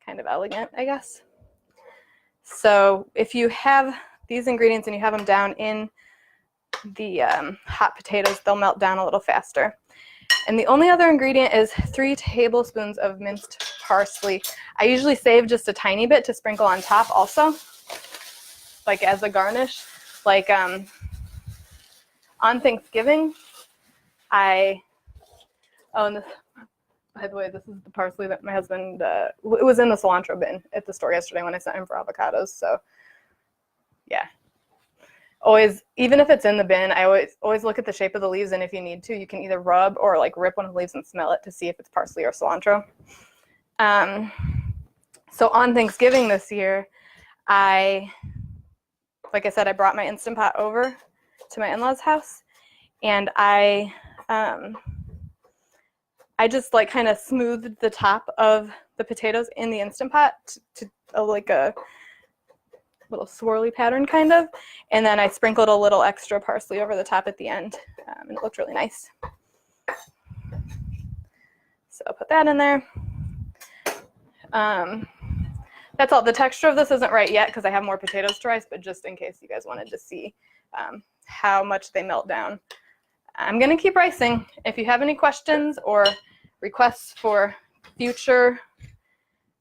kind of elegant, I guess. So if you have these ingredients and you have them down in the hot potatoes, they'll melt down a little faster. And the only other ingredient is 3 tablespoons of minced parsley. I usually save just a tiny bit to sprinkle on top also, like as a garnish. Like on Thanksgiving, and this, by the way, this is the parsley that my husband, it was in the cilantro bin at the store yesterday when I sent him for avocados. So yeah, always, even if it's in the bin, I always look at the shape of the leaves, and if you need to, you can either rub or like rip one of the leaves and smell it to see if it's parsley or cilantro. So on Thanksgiving this year, like I said, I brought my Instant Pot over to my in-laws' house, and I just like kind of smoothed the top of the potatoes in the Instant Pot to like a little swirly pattern kind of, and then I sprinkled a little extra parsley over the top at the end, and it looked really nice. So I'll put that in there. That's all. The texture of this isn't right yet because I have more potatoes to rice, but just in case you guys wanted to see how much they melt down. I'm going to keep ricing. If you have any questions or requests for future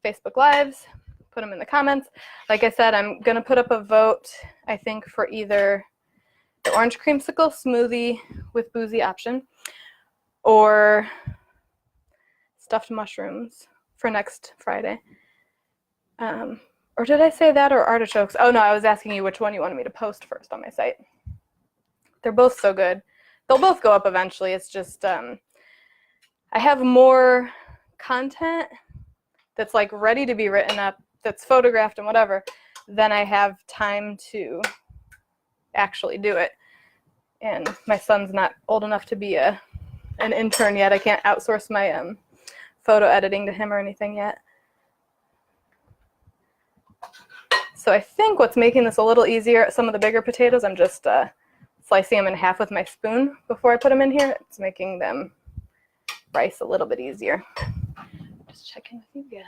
Facebook Lives, put them in the comments. Like I said, I'm going to put up a vote, I think, for either the orange creamsicle smoothie with boozy option or stuffed mushrooms for next Friday. Or did I say that, or artichokes? Oh no, I was asking you which one you wanted me to post first on my site. They're both so good. They'll both go up eventually. It's just I have more content that's like ready to be written up, that's photographed and whatever, then I have time to actually do it. And my son's not old enough to be an intern yet. I can't outsource my photo editing to him or anything yet. So I think what's making this a little easier, some of the bigger potatoes, I'm just slicing them in half with my spoon before I put them in here. It's making them rice a little bit easier. Just checking with you guys.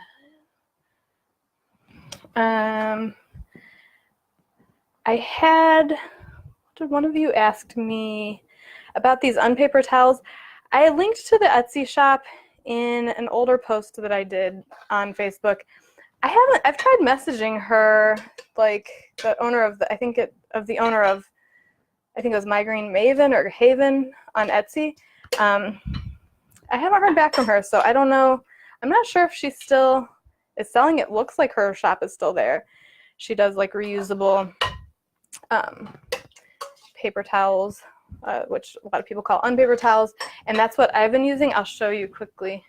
One of you asked me about these unpaper towels. I linked to the Etsy shop in an older post that I did on Facebook. I've tried messaging her, like the owner of I think it was My Green Maven or Haven on Etsy. I haven't heard back from her, so I don't know. I'm not sure if she still is selling. It looks like her shop is still there. She does like reusable paper towels, which a lot of people call unpaper towels, and that's what I've been using. I'll show you quickly.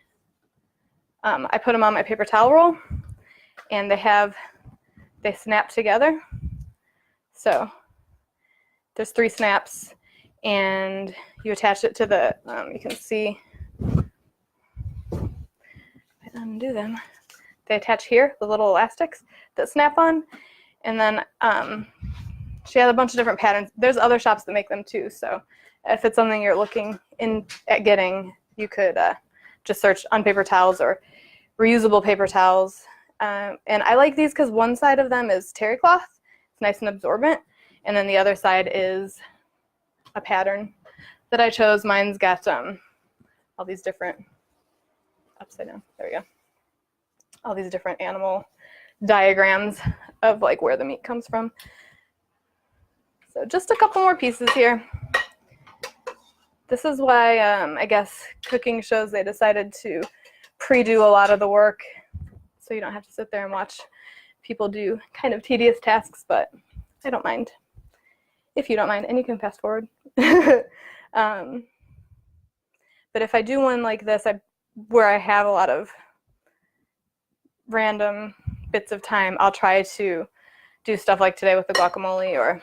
I put them on my paper towel roll, and they snap together. So there's 3 snaps, and you attach it to the, you can see, I undo them. They attach here, the little elastics that snap on, and then she had a bunch of different patterns. There's other shops that make them too, so if it's something you're looking at getting, you could just search unpaper towels or reusable paper towels. And I like these because one side of them is terry cloth. It's nice and absorbent. And then the other side is a pattern that I chose. Mine's got all these different, upside down, there we go. All these different animal diagrams of like where the meat comes from. So just a couple more pieces here. This is why I guess cooking shows, they decided to pre-do a lot of the work so you don't have to sit there and watch people do kind of tedious tasks, but I don't mind. If you don't mind, and you can fast forward. But if I do one like this, where I have a lot of random bits of time, I'll try to do stuff like today with the guacamole, or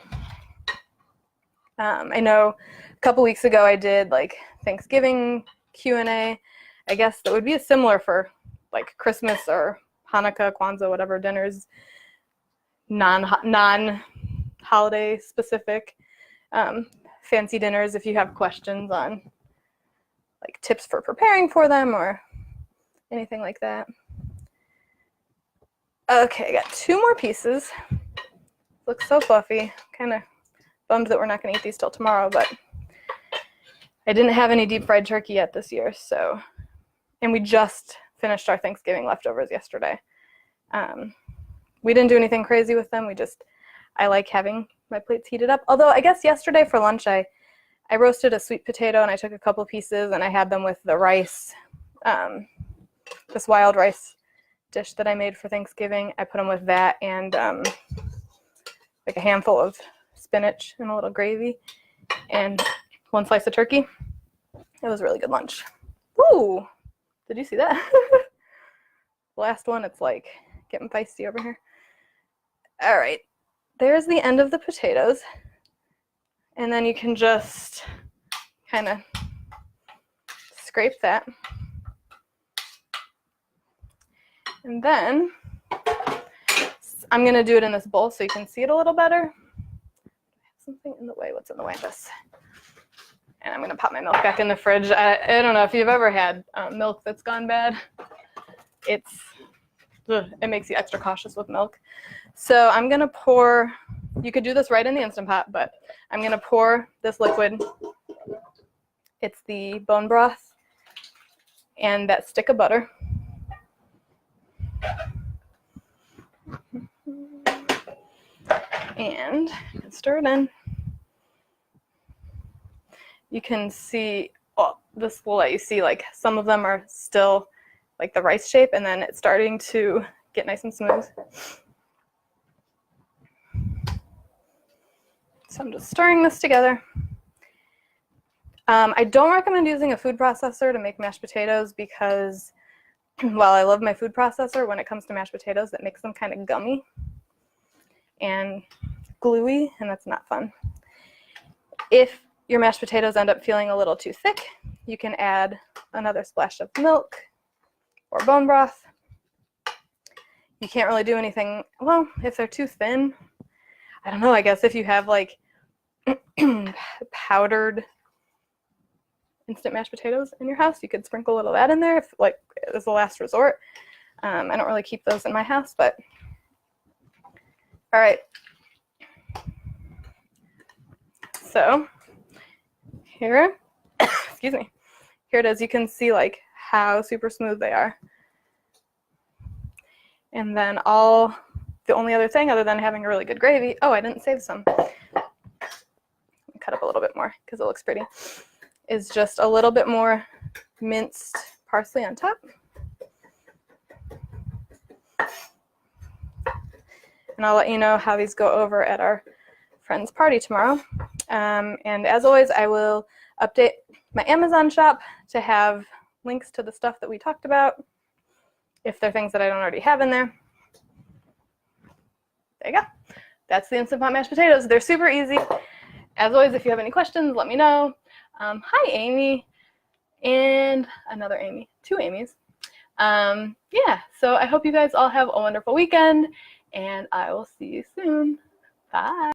I know a couple weeks ago I did like Thanksgiving Q&A. I guess that would be similar for like Christmas or Hanukkah, Kwanzaa, whatever dinners, non-holiday specific fancy dinners, if you have questions on like tips for preparing for them or anything like that. Okay, I got 2 more pieces. Looks so fluffy. Kind of bummed that we're not going to eat these till tomorrow, but I didn't have any deep fried turkey yet this year, so, and we just finished our Thanksgiving leftovers yesterday. We didn't do anything crazy with them. I like having my plates heated up. Although I guess yesterday for lunch, I roasted a sweet potato and I took a couple pieces and I had them with the rice, this wild rice dish that I made for Thanksgiving. I put them with that and like a handful of spinach and a little gravy and 1 slice of turkey. It was a really good lunch. Woo! Did you see that? Last one, it's like getting feisty over here. All right, there's the end of the potatoes. And then you can just kind of scrape that. And then I'm going to do it in this bowl so you can see it a little better. I have something in the way. What's in the way of this? And I'm going to pop my milk back in the fridge. I don't know if you've ever had milk that's gone bad. It makes you extra cautious with milk. So I'm going to pour, you could do this right in the Instant Pot, but I'm going to pour this liquid. It's the bone broth and that stick of butter. And you can stir it in. You can see, this will let you see like some of them are still like the rice shape, and then it's starting to get nice and smooth. So I'm just stirring this together. I don't recommend using a food processor to make mashed potatoes because while I love my food processor, when it comes to mashed potatoes, it makes them kind of gummy and gluey, and that's not fun. If your mashed potatoes end up feeling a little too thick, you can add another splash of milk or bone broth. You can't really do anything, well, if they're too thin, I don't know, I guess if you have like powdered instant mashed potatoes in your house, you could sprinkle a little of that in there, if like as a last resort. I don't really keep those in my house, but all right. So here, excuse me, here it is. You can see like how super smooth they are. And then the only other thing other than having a really good gravy, oh, I didn't save some. Cut up a little bit more because it looks pretty, is just a little bit more minced parsley on top. And I'll let you know how these go over at our friend's party tomorrow. And as always, I will update my Amazon shop to have links to the stuff that we talked about, if there are things that I don't already have in there. There you go. That's the Instant Pot mashed potatoes. They're super easy. As always, if you have any questions, let me know. Hi, Amy. And another Amy. 2 Amy's. Yeah, so I hope you guys all have a wonderful weekend, and I will see you soon. Bye.